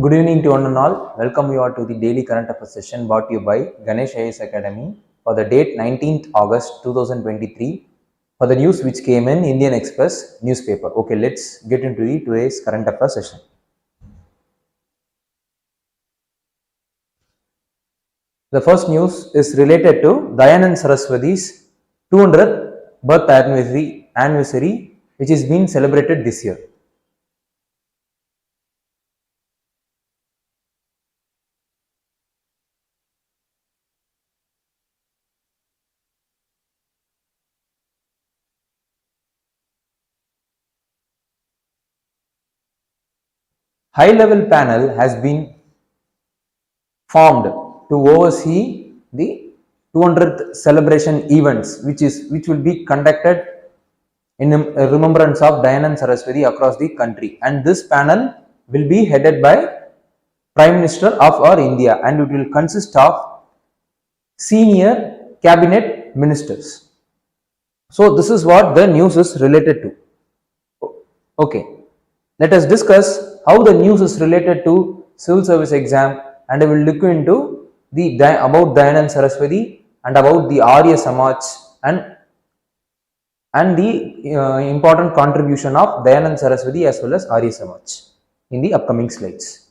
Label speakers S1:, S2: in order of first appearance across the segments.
S1: Good evening to one and all. Welcome you all to the daily current affairs session brought to you by Ganesh IAS Academy for the date 19th August 2023 for the news which came in Indian Express newspaper. Okay, let's get into the today's current affairs session. The first news is related to Dayanand Saraswathi's 200th birth anniversary which is being celebrated this year. High-level panel has been formed to oversee the 200th celebration events which will be conducted in remembrance of Dayanand Saraswathi across the country, and this panel will be headed by Prime Minister of our India and it will consist of senior cabinet ministers. So this is what the news is related to. Okay, let us discuss how the news is related to civil service exam, and I will look into about Dayanand Saraswathi and about the Arya Samaj and the important contribution of Dayanand Saraswathi as well as Arya Samaj in the upcoming slides.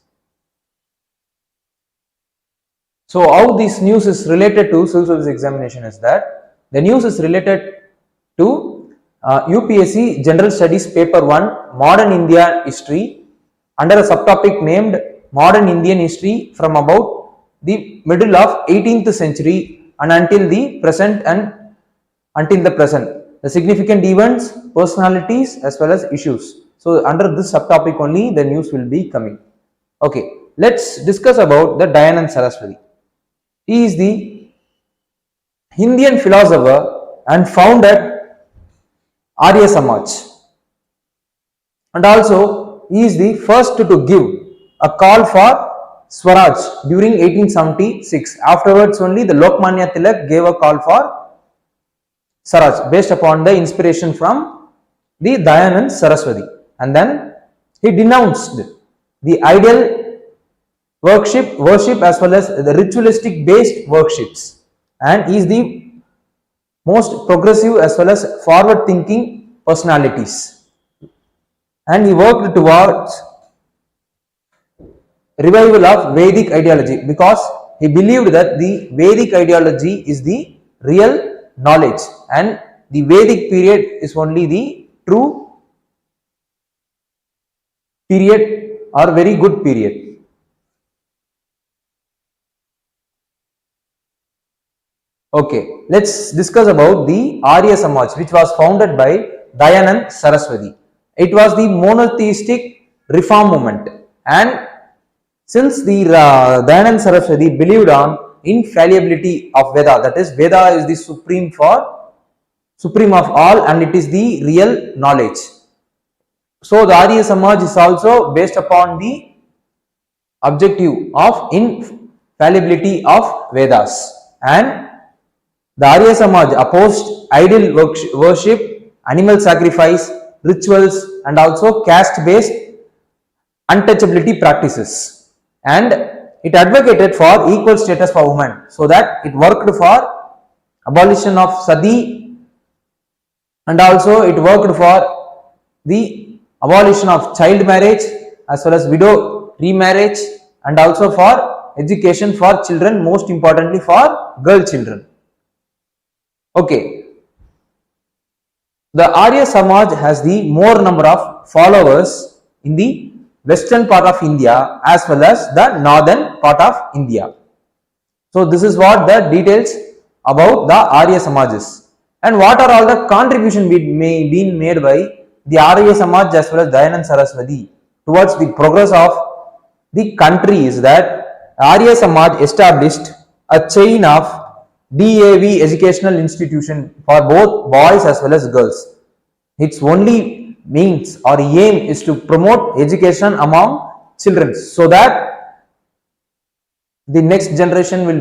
S1: So how this news is related to civil service examination is that the news is related to UPSC General Studies Paper 1 Modern India History under a subtopic named Modern Indian History from about the middle of 18th century and until the present the significant events, personalities as well as issues. So under this subtopic only the news will be coming. Okay, let's discuss about the Dayanand Saraswathi. He is the Indian philosopher and founded Arya Samaj, and also he is the first to give a call for Swaraj during 1876. Afterwards only the Lokmanya Tilak gave a call for Swaraj based upon the inspiration from the Dayanand Saraswathi, and then he denounced the ideal worship as well as the ritualistic based worships, and he is the most progressive as well as forward thinking personalities, and he worked towards revival of Vedic ideology because he believed that the Vedic ideology is the real knowledge and the Vedic period is only the true period or very good period. Okay, let's discuss about the Arya Samaj which was founded by Dayanand Saraswathi. It was the monotheistic reform movement, and since the Dayanand Saraswathi believed on infallibility of Veda, that is Veda is the supreme of all and it is the real knowledge. So the Arya Samaj is also based upon the objective of infallibility of Vedas, and the Arya Samaj opposed idol worship, animal sacrifice, rituals and also caste based untouchability practices, and it advocated for equal status for women, so that it worked for abolition of sati, and also it worked for the abolition of child marriage as well as widow remarriage, and also for education for children, most importantly for girl children. Okay, the Arya Samaj has the more number of followers in the western part of India as well as the northern part of India. So this is what the details about the Arya Samaj is, and what are all the contribution being made by the Arya Samaj as well as Dayanand Saraswathi towards the progress of the country is that Arya Samaj established a chain of DAV educational institution for both boys as well as girls. Its only means or aim is to promote education among children, so that the next generation will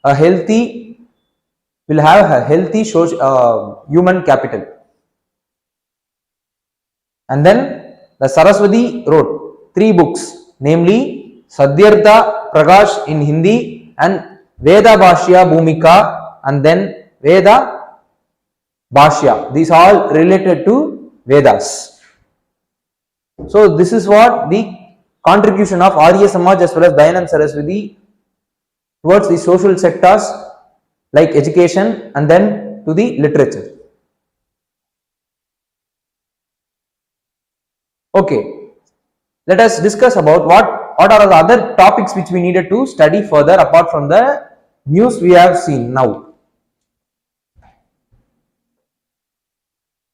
S1: have a healthy human capital. And then the Saraswati wrote 3 books, namely Sadyartha Prakash in Hindi and Veda Bhashya Bhumika and then Veda Bhashya. These all related to Vedas. So this is what the contribution of Arya Samaj as well as Dayanand Saraswathi towards the social sectors like education and then to the literature. Okay, let us discuss about what are the other topics which we needed to study further apart from the news we have seen now.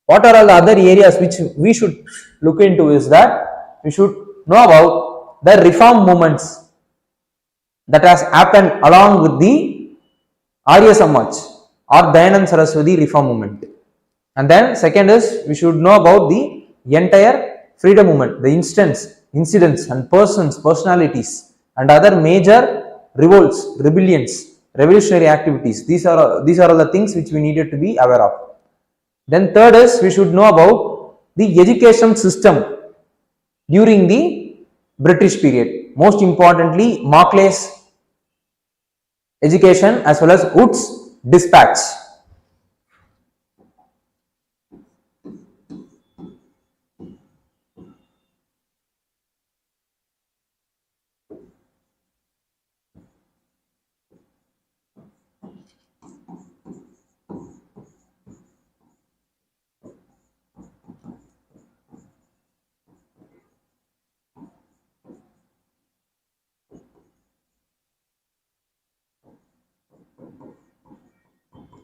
S1: What are all the other areas which we should look into is that we should know about the reform movements that has happened along with the Arya Samaj or Dayanand Saraswathi reform movement. And then second is we should know about the entire freedom movement, the incidents and personalities and other major revolts, rebellions, revolutionary activities. These are all the things which we needed to be aware of. Then third is we should know about the education system during the British period. Most importantly, Macaulay's education as well as Wood's dispatch.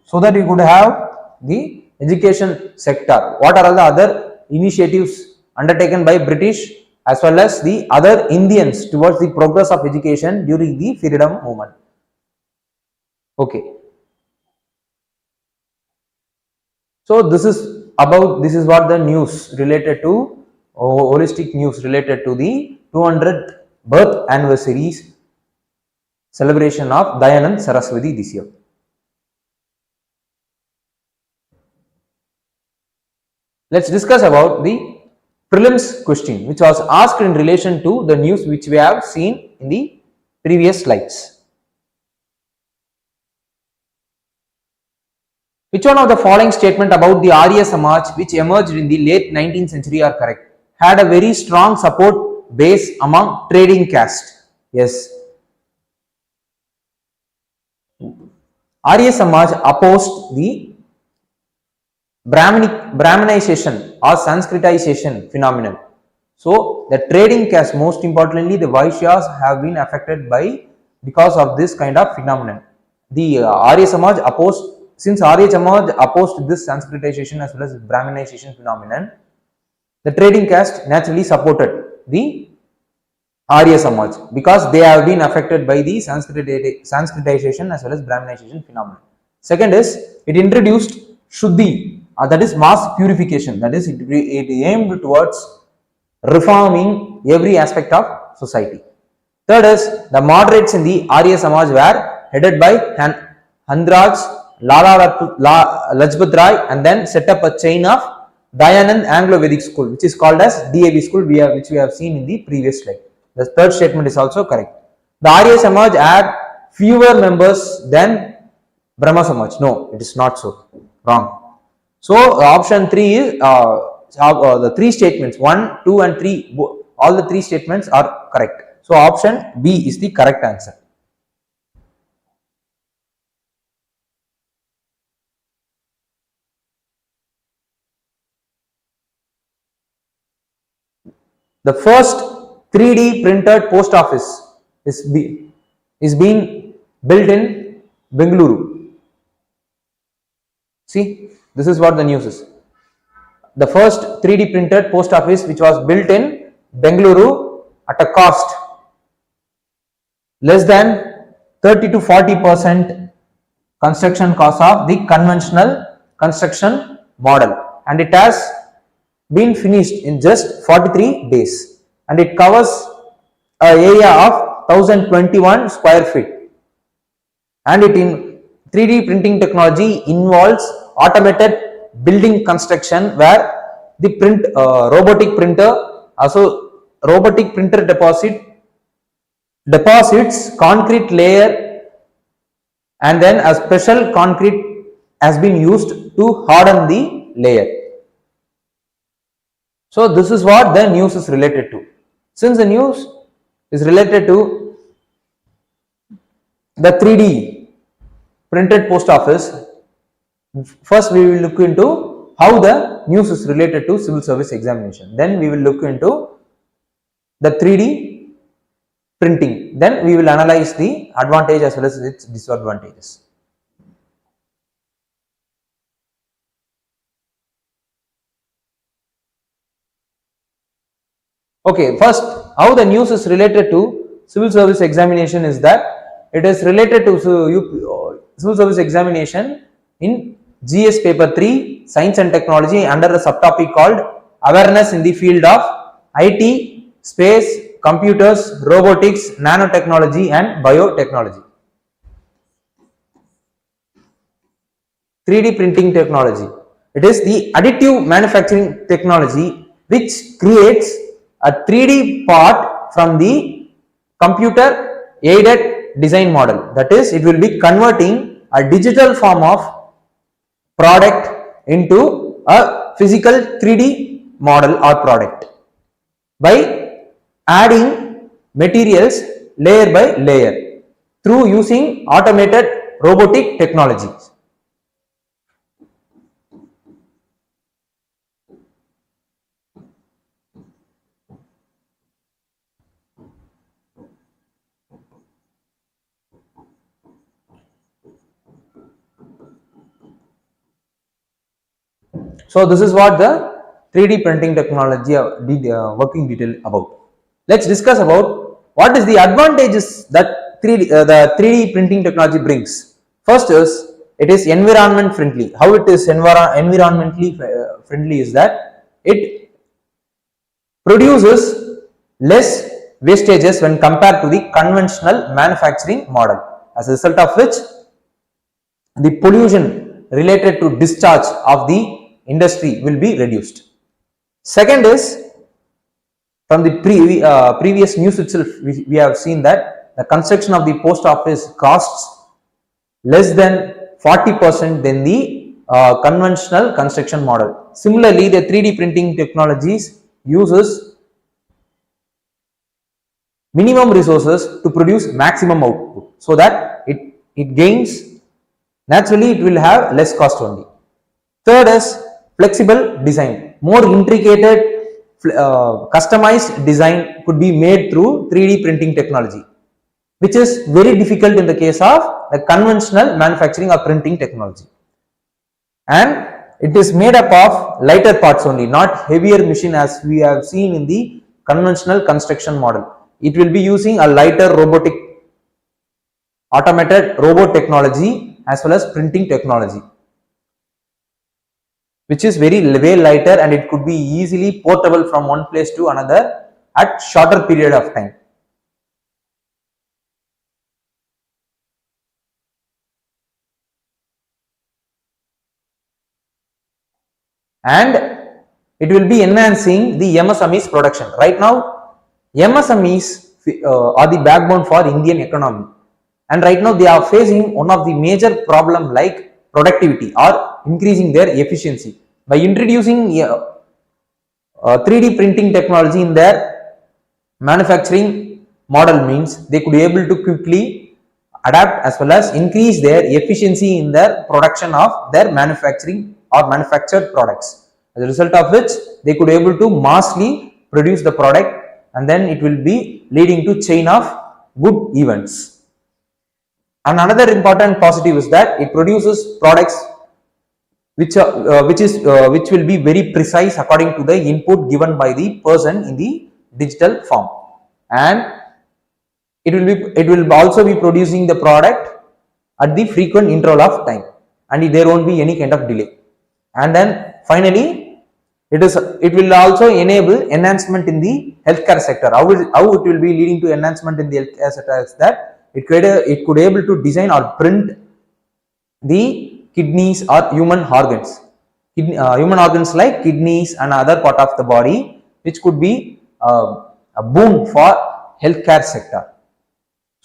S1: So that we could have the education sector. What are all the other initiatives undertaken by British as well as the other Indians towards the progress of education during the freedom movement? Okay. So this is what the news related to holistic news related to the 200th birth anniversaries celebration of Dayanand Saraswathi this year. Let's discuss about the prelims question which was asked in relation to the news which we have seen in the previous slides. Which one of the following statement about the Arya Samaj which emerged in the late 19th century are correct? Had a very strong support base among trading caste. Yes. Arya Samaj opposed the Brahmanization or Sanskritization phenomenon. So the trading caste, most importantly the Vaishyas, have been affected because of this kind of phenomenon. The Arya Samaj opposed, since Arya Samaj opposed this Sanskritization as well as Brahmanization phenomenon, the trading caste naturally supported the Arya Samaj because they have been affected by the Sanskritization as well as Brahmanization phenomenon. Second is it introduced Shuddhi, that is mass purification, that is it aimed towards reforming every aspect of society. Third is the moderates in the Arya Samaj were headed by Handraj, Lala Lajpat Rai, and then set up a chain of Dayanand Anglo-Vedic school which is called as DAV school which we have seen in the previous slide. The third statement is also correct. The Arya Samaj had fewer members than Brahma Samaj. No, it is not so. Wrong. So option 3 is the three statements 1, 2 and 3, all the three statements are correct. So option B is the correct answer. The first 3D printed post office is being built in Bengaluru. See, this is what the news is. The first 3D printed post office which was built in Bengaluru at a cost less than 30 to 40% construction cost of the conventional construction model, and it has been finished in just 43 days, and it covers an area of 1021 square feet, and it in 3D printing technology involves automated building construction where the robotic printer deposit deposits concrete layer, and then a special concrete has been used to harden the layer. So this is what the news is related to. Since the news is related to the 3D printed post office, first we will look into how the news is related to civil service examination. Then we will look into the 3D printing. Then we will analyze the advantage as well as its disadvantages. Okay, first, how the news is related to civil service examination is that it is related to civil service examination in GS paper 3 science and technology under a subtopic called awareness in the field of IT, space, computers, robotics, nanotechnology and biotechnology. 3D printing technology. It is the additive manufacturing technology which creates a 3D part from the computer aided design model. That is, it will be converting a digital form of product into a physical 3D model or product by adding materials layer by layer through using automated robotic technologies. So this is what the 3D printing technology working detail about. Let's discuss about what is the advantages that the 3D printing technology brings. First is it is environment friendly. How it is environmentally friendly is that it produces less wastages when compared to the conventional manufacturing model, as a result of which the pollution related to discharge of the industry will be reduced. Second is, from the previous news itself, we have seen that the construction of the post office costs less than 40% than the conventional construction model. Similarly, the 3D printing technologies uses minimum resources to produce maximum output, so that it gains, naturally it will have less cost only. Third is flexible design. More intricate customized design could be made through 3D printing technology, which is very difficult in the case of the conventional manufacturing or printing technology. And it is made up of lighter parts only, not heavier machine as we have seen in the conventional construction model. It will be using a lighter robotic automated robot technology as well as printing technology, which is way lighter, and it could be easily portable from one place to another at shorter period of time. And it will be enhancing the MSME's production. Right now, MSMEs are the backbone for Indian economy, and right now they are facing one of the major problem like productivity or increasing their efficiency. By introducing 3D printing technology in their manufacturing model means they could be able to quickly adapt as well as increase their efficiency in their production of their manufacturing or manufactured products, as a result of which they could be able to massively produce the product, and then it will be leading to chain of good events. And another important positive is that it produces products which will be very precise according to the input given by the person in the digital form, and it will also be producing the product at the frequent interval of time, and there won't be any kind of delay. And then finally, it will also enable enhancement in the healthcare sector. How it will be leading to enhancement in the healthcare sector is that it could able to design or print the kidneys or human organs, human organs like kidneys and other part of the body, which could be a boon for healthcare sector.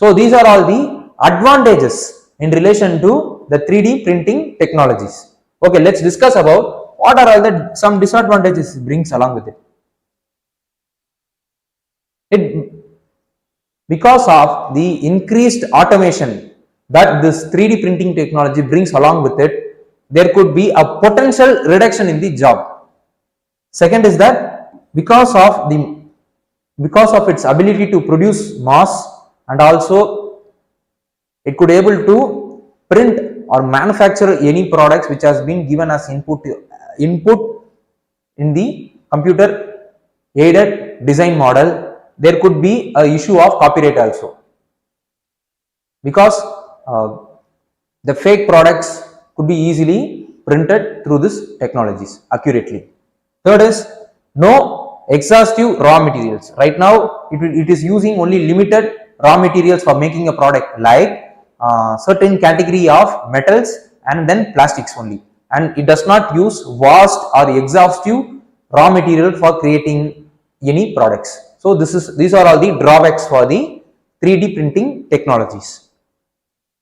S1: So these are all the advantages in relation to the 3D printing technologies. Okay, let's discuss about what are all the some disadvantages it brings along with it. Because of the increased automation that this 3D printing technology brings along with it, there could be a potential reduction in the job. Second is that because of its ability to produce mass, and also it could able to print or manufacture any products which has been given as input in the computer aided design model, there could be a issue of copyright also, because the fake products could be easily printed through this technologies accurately. Third is no exhaustive raw materials. Right now it is using only limited raw materials for making a product, like certain category of metals and then plastics only, and it does not use vast or exhaustive raw material for creating any products. So these are all the drawbacks for the 3D printing technologies.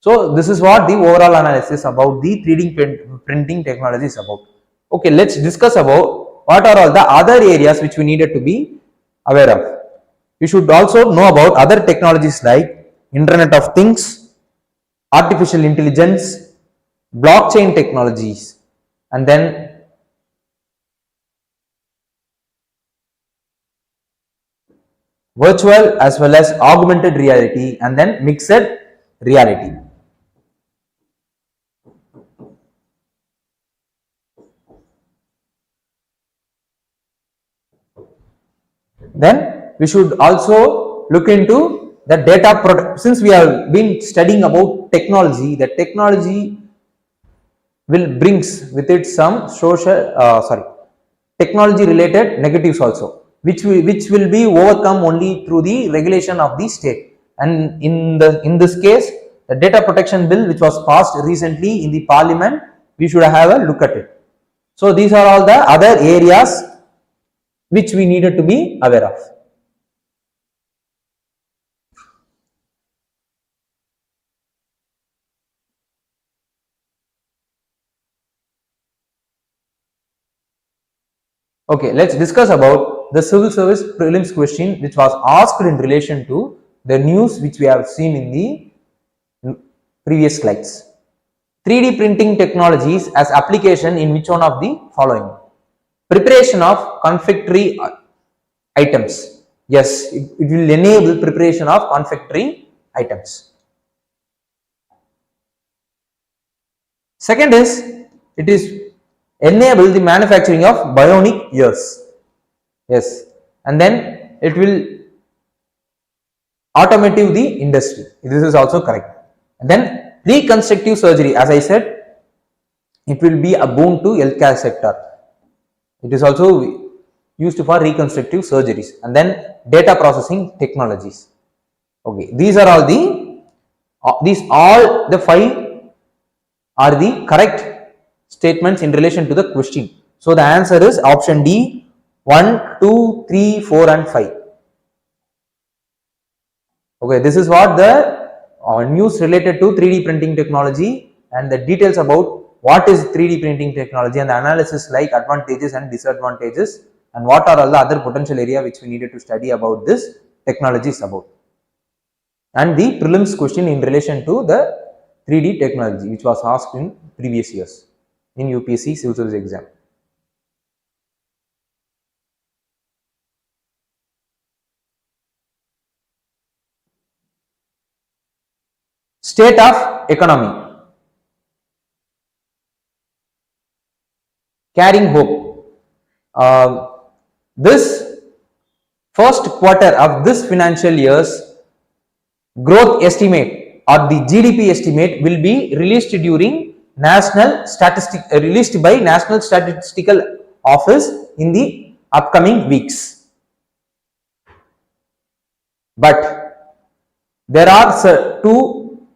S1: So this is what the overall analysis about the 3D printing technology is about. Okay, let's discuss about what are all the other areas which we needed to be aware of. You should also know about other technologies like Internet of Things, artificial intelligence, blockchain technologies, and then virtual as well as augmented reality, and then mixed reality. Then we should also look into the data since we have been studying about technology, the technology will brings with it some technology related negatives also, which will be overcome only through the regulation of the state. And in this case, the data protection bill which was passed recently in the parliament, we should have a look at it. So these are all the other areas which we needed to be aware of. Okay, let's discuss about the civil service prelims question which was asked in relation to the news which we have seen in the previous slides. 3D printing technologies as application in which one of the following? Preparation of confectionery items. Yes, it will enable preparation of confectionery items. Second is, it is enable the manufacturing of bionic ears. Yes, and then it will automotive the industry. This is also correct. And then reconstructive surgery, as I said, it will be a boon to healthcare sector. It is also used for reconstructive surgeries. And then data processing technologies. Okay, these are all the 5 are the correct statements in relation to the question. So the answer is option D, 1, 2, 3, 4 and 5. Okay, this is what the news related to 3D printing technology and the details about what is 3D printing technology and the analysis like advantages and disadvantages and what are all the other potential area which we needed to study about this technology is about. And the prelims question in relation to the 3D technology which was asked in previous years in UPSC civil service exam. State of economy. Carrying hope. This first quarter of this financial year's growth estimate or the GDP estimate will be released during released by National Statistical Office in the upcoming weeks. But there are 2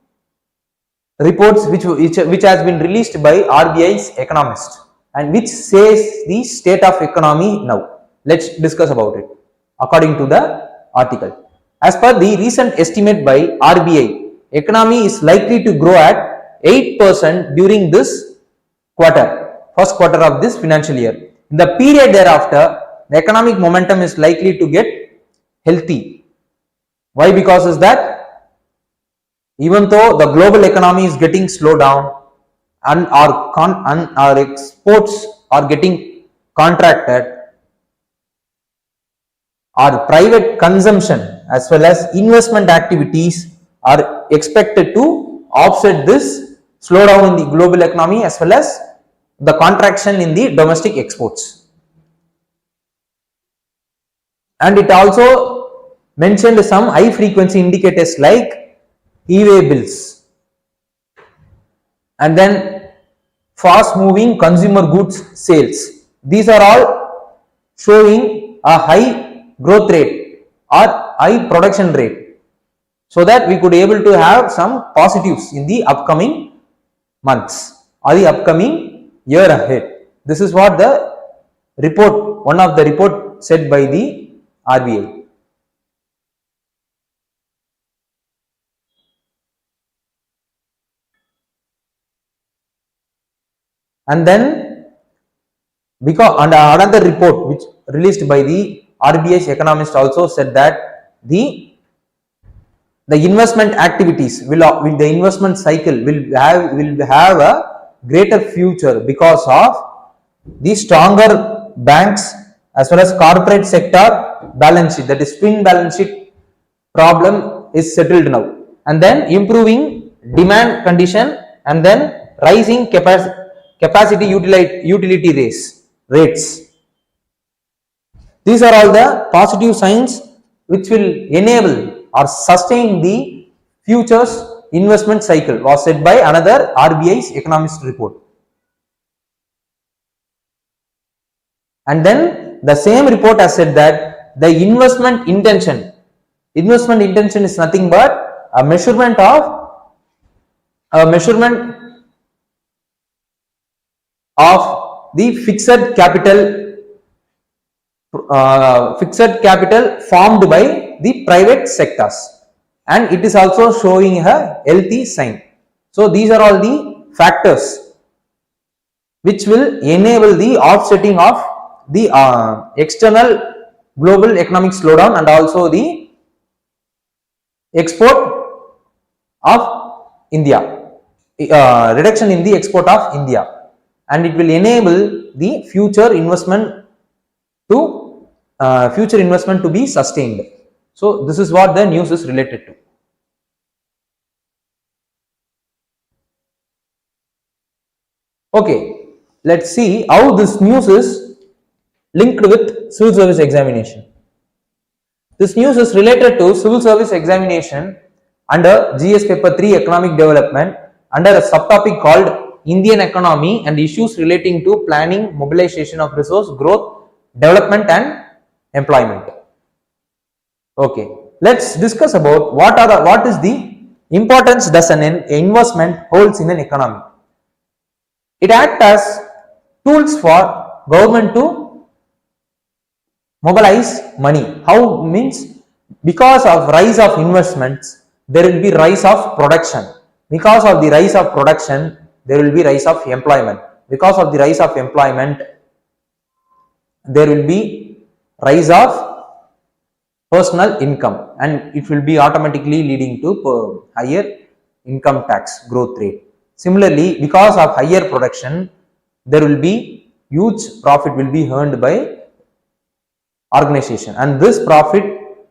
S1: reports which has been released by RBI's economist and which says the state of economy now. Let's discuss about it according to the article.
S2: As per the recent estimate by RBI, economy is likely to grow at 8% during this first quarter of this financial year. In the period thereafter, the economic momentum is likely to get healthy. Why? Because is that even though the global economy is getting slowed down and our exports are getting contracted, our private consumption as well as investment activities are expected to offset this slowdown in the global economy as well as the contraction in the domestic exports. And it also mentioned some high frequency indicators like e-way bills and then fast moving consumer goods sales. These are all showing a high growth rate or high production rate, so that we could able to have some positives in the upcoming months or the upcoming year ahead. This is what the report, one of the report said by the RBI. And then because another report which released by the RBI's economist also said that the investment activities the investment cycle will have a greater future because of the stronger banks as well as corporate sector balance sheet, that is twin balance sheet problem is settled now, and then improving demand condition and then rising capacity utility rates. These are all the positive signs which will enable or sustain the future's investment cycle, was said by another RBI's economist report. And then the same report has said that the investment intention is nothing but a measurement of the fixed capital formed by the private sectors, and it is also showing a healthy sign. So these are all the factors which will enable the offsetting of the external global economic slowdown and also the export of India, reduction in the export of India, and it will enable the future investment to be sustained. So this is what the news is related to. Okay, let's see how this news is linked with civil service examination. This news is related to civil service examination under GS paper 3 economic development under a subtopic called Indian economy and issues relating to planning, mobilization of resource, growth, development and employment. Okay, let's discuss about what is the importance does an investment holds in an economy. It acts as tools for government to mobilize money. How means because of rise of investments there will be rise of production. Because of the rise of production there will be rise of employment. Because of the rise of employment there will be rise of personal income, and it will be automatically leading to higher income tax growth rate. Similarly, because of higher production there will be huge profit will be earned by organization, and this profit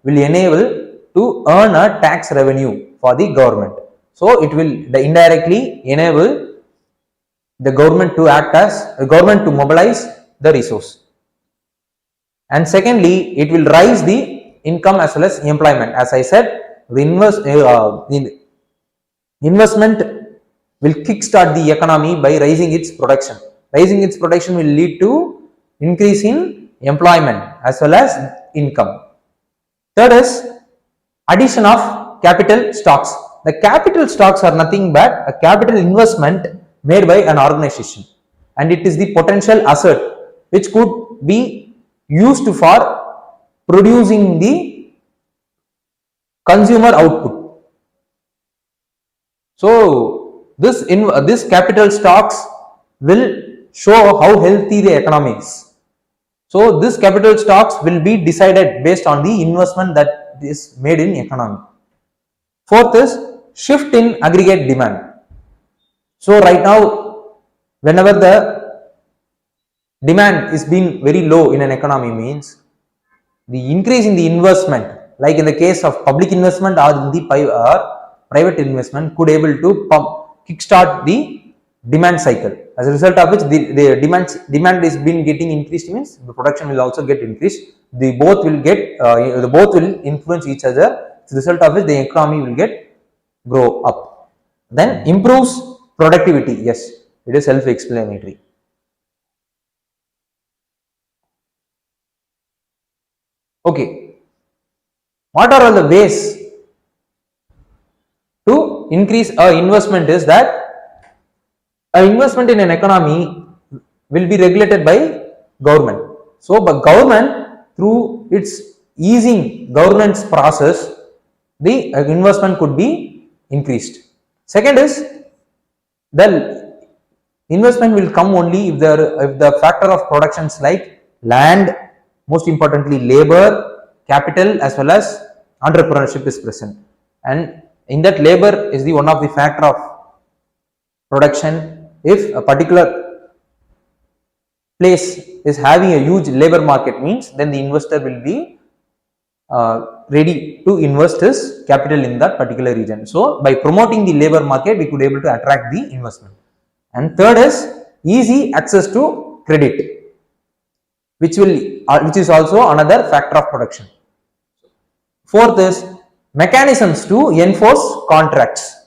S2: will enable to earn a tax revenue for the government. So it will indirectly enable the government to mobilize the resource. And secondly, it will rise the income as well as employment. As I said, the investment will kickstart the economy by raising its production. Raising its production will lead to increase in employment as well as income. Third is addition of capital stocks. The capital stocks are nothing but a capital investment made by an organization, and it is the potential asset which could be used for producing the consumer output. So this capital stocks will show how healthy the economy is. So this capital stocks will be decided based on the investment that is made in economy. Fourth is shift in aggregate demand. So right now, whenever the demand is being very low in an economy, means the increase in the investment, like in the case of public investment or in the private investment, could able to kickstart the demand cycle. As a result of which the demand is being getting increased, means the production will also get increased. The both will influence each other. As a result of which the economy will get grow up. Then improves productivity. Yes, it is self-explanatory. Okay, what are all the ways to increase investment? Is that investment in an economy will be regulated by government. So, but government, through its easing governance process, the investment could be increased. Second is the investment will come only if the factor of productions like land, most importantly labor, capital as well as entrepreneurship is present, and in that labor is the one of the factor of production. If a particular place is having a huge labor market, means then the investor will be ready to invest his capital in that particular region. So by promoting the labor market, we could able to attract the investment. And third is easy access to credit, which is also another factor of production. Fourth is mechanisms to enforce contracts,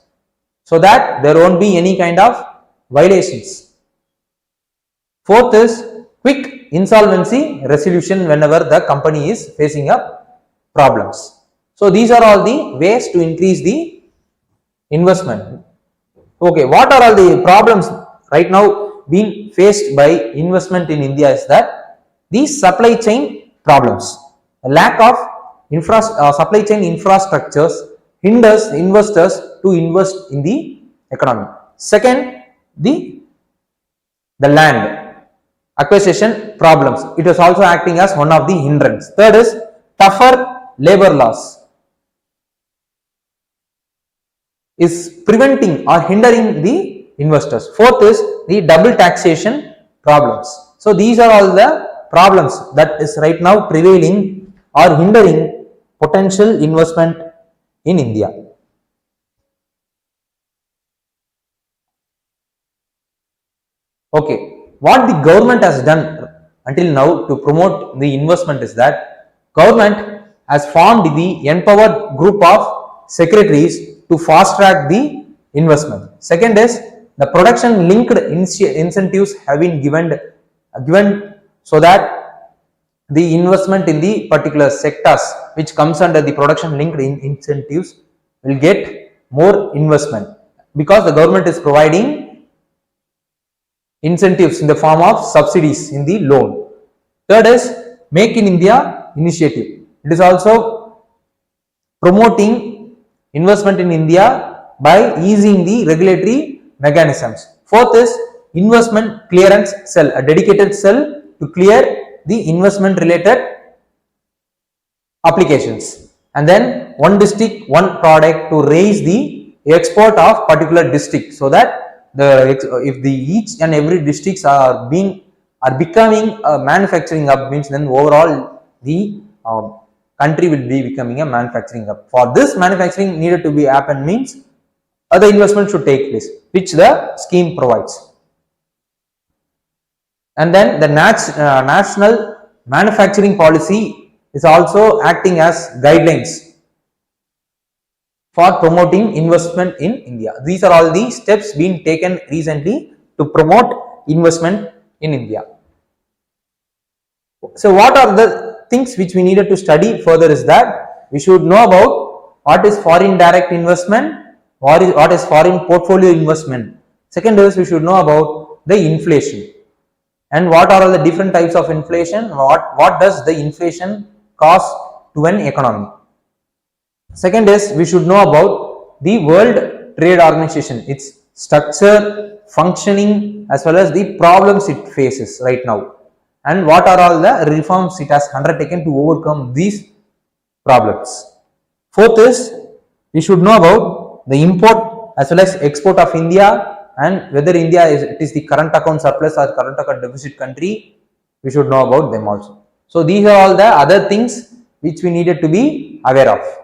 S2: so that there won't be any kind of violations. Fourth is quick insolvency resolution whenever the company is facing up problems. So these are all the ways to increase the investment. Okay, what are all the problems right now being faced by investment in India? Is that these supply chain problems, a lack of supply chain infrastructures hinders investors to invest in the economy. Second, the land acquisition problems, it is also acting as one of the hindrance. Third is tougher labor laws is preventing or hindering the investors. Fourth is the double taxation problems. So these are all the problems that is right now prevailing or hindering potential investment in India. Okay, what the government has done until now to promote the investment is that government has formed the empowered group of secretaries to fast track the investment. Second is the production linked incentives have been given so that the investment in the particular sectors which comes under the production linked incentives will get more investment, because the government is providing incentives in the form of subsidies in the loan. Third is Make in India initiative. It is also promoting investment in India by easing the regulatory mechanisms. Fourth is investment clearance cell, a dedicated cell to clear the investment related applications. And then one district, one product to raise the export of particular district, so that each and every districts are becoming a manufacturing hub, means then overall the country will be becoming a manufacturing hub. For this manufacturing needed to be happen, means other investment should take place, which the scheme provides. And then the national manufacturing policy is also acting as guidelines for promoting investment in India. These are all the steps being taken recently to promote investment in India. So what are the things which we needed to study further is that we should know about what is foreign direct investment, what is foreign portfolio investment. Second is we should know about the inflation and what are all the different types of inflation, what does the inflation cause to an economy. Second is we should know about the World Trade Organization, its structure, functioning, as well as the problems it faces right now, and what are all the reforms it has undertaken to overcome these problems. Fourth is we should know about the import as well as export of India, and whether India is the current account surplus or current account deficit country. We should know about them also. So these are all the other things which we needed to be aware of.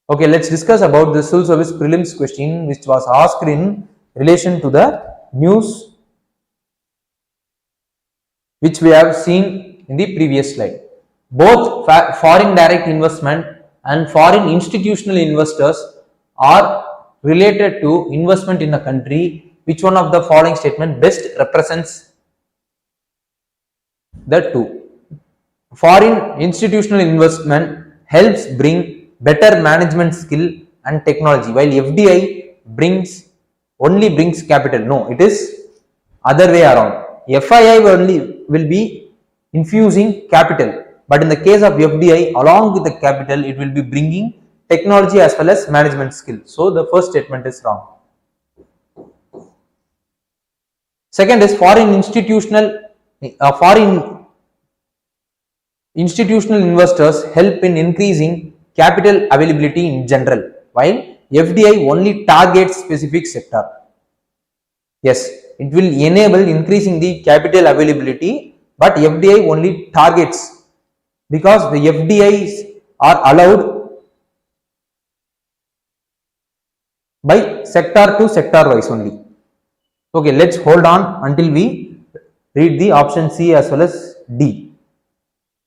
S2: Okay, let's discuss about the civil service prelims question which was asked in relation to the news which we have seen in the previous slide. Both foreign direct investment and foreign institutional investors are related to investment in a country. Which one of the following statement best represents the two? Foreign institutional investment helps bring better management skill and technology, while FDI only brings capital. No, it is other way around. FII only will be infusing capital, but in the case of FDI, along with the capital, it will be bringing technology as well as management skill. So the first statement is wrong. Second is foreign institutional investors help in increasing capital availability in general, while FDI only targets specific sector. Yes, it will enable increasing the capital availability, but FDI only targets, because the FDIs are allowed by sector to sector wise only. Okay, let's hold on until we read the option C as well as D.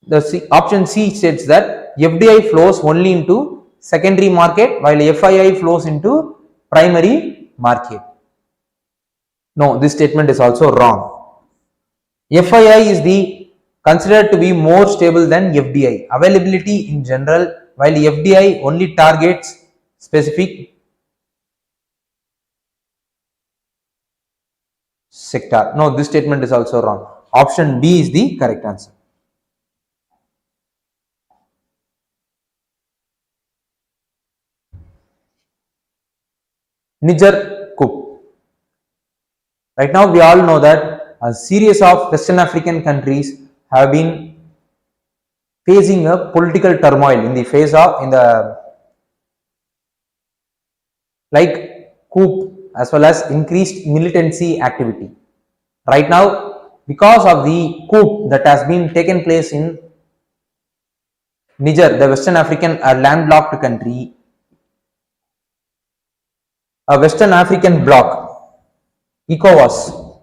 S2: The option C states that FDI flows only into secondary market, while FII flows into primary market. No, this statement is also wrong. FII is considered to be more stable than FDI. Availability in general, while FDI only targets specific sector. No, this statement is also wrong. Option B is the correct answer. Niger coup. Right now we all know that a series of Western African countries have been facing a political turmoil in the face of like coup as well as increased militancy activity. Right now, because of the coup that has been taken place in Niger, the Western African landlocked country, a Western African bloc, ECOWAS,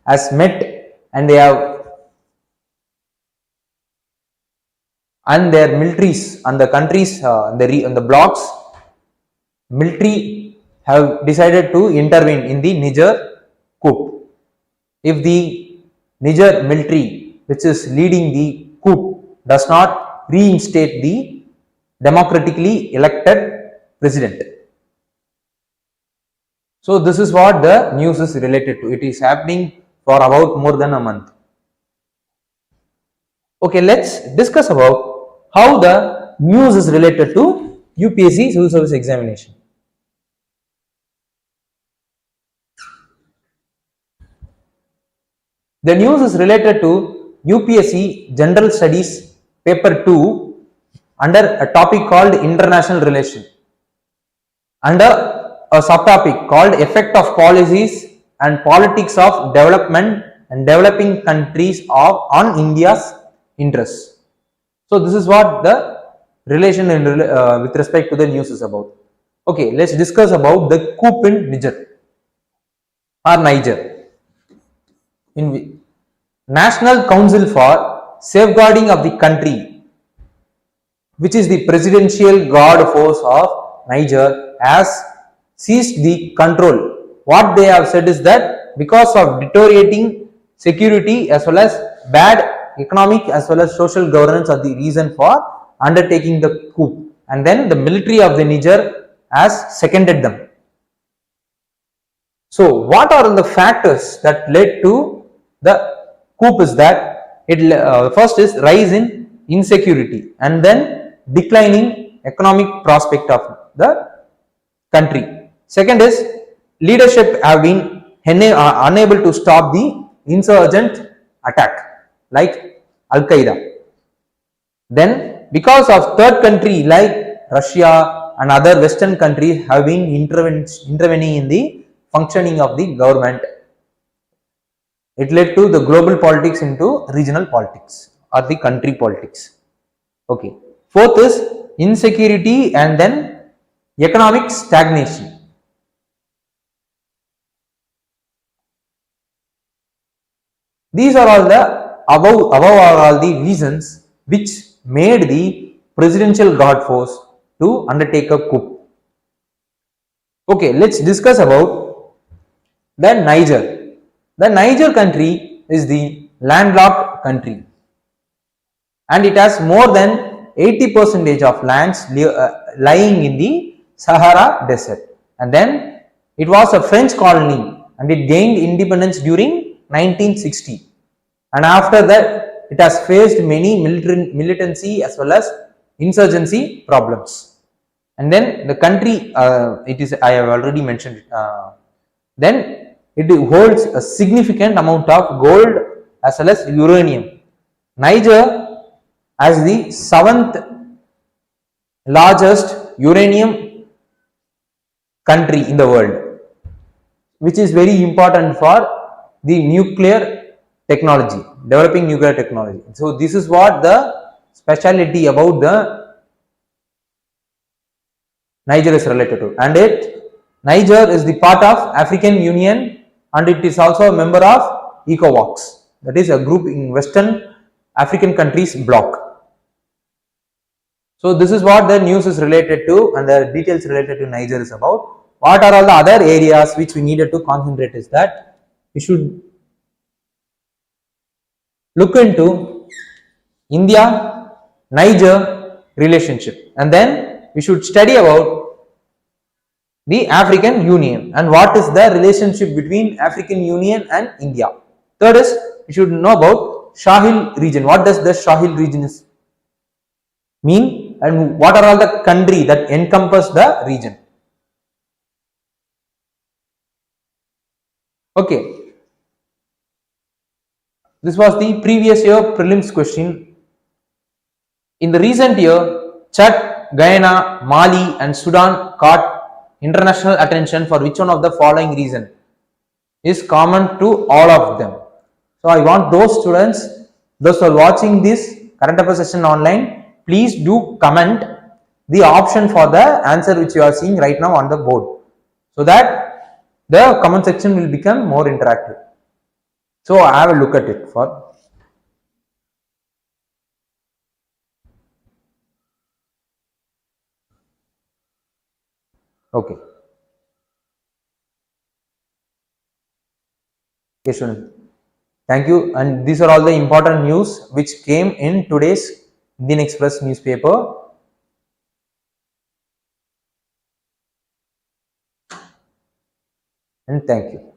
S2: has met, and they have, and their militaries and the countries and the blocs military have decided to intervene in the Niger coup. If the Niger military, which is leading the coup, does not reinstate the democratically elected president. So this is what the news is related to. It is happening for about more than a month. Okay, let's discuss about how the news is related to UPSC Civil Service Examination. The news is related to UPSC General Studies Paper 2 under a topic called International Relations, under a subtopic called Effect of Policies and Politics of Development and Developing Countries on India's Interests. So this is what the relation with respect to the news is about. Okay, let's discuss about the coup in Niger. In National Council for Safeguarding of the Country, which is the presidential guard force of Niger, has seized the control. What they have said is that because of deteriorating security as well as bad economic as well as social governance are the reason for undertaking the coup, and then the military of the Niger has seconded them. So what are the factors that led to the coup is that first is rise in insecurity and then declining economic prospect of the country. Second is leadership have been unable to stop the insurgent attack like Al Qaeda. Then because of third country like Russia and other western countries have been intervening in the functioning of the government, it led to the global politics into regional politics or the country politics. Okay. Fourth is insecurity and then economic stagnation. These are all the above are all the reasons which made the presidential guard force to undertake a coup. Okay, let's discuss about the Niger. The Niger country is the landlocked country and it has more than 80% of lands lying in the Sahara Desert, and then it was a French colony and it gained independence during 1960, and after that it has faced many militancy as well as insurgency problems, and then the country I have already mentioned it, then it holds a significant amount of gold as well as uranium. Niger has the 7th largest uranium country in the world, which is very important for the nuclear technology, developing nuclear technology. So this is what the speciality about the Niger is related to, and Niger is the part of African Union and it is also a member of ECOWAS, that is a group in Western African countries bloc. So this is what the news is related to and the details related to Niger is about. What are all the other areas which we needed to concentrate is that we should look into India Niger relationship, and then we should study about the African Union and what is the relationship between African Union and India. Third is we should know about Sahel region. What does the Sahel region mean and what are all the countries that encompass the region. Okay, this was the previous year prelims question. In the recent year, Chad, Guyana, Mali and Sudan caught international attention for which one of the following reason is common to all of them. So I want those students, those who are watching this current affairs session online, please do comment the option for the answer which you are seeing right now on the board, so that the comment section will become more interactive. So I have a look at it for. Okay. Okay, student. Thank you. And these are all the important news which came in today's Indian Express newspaper. And thank you.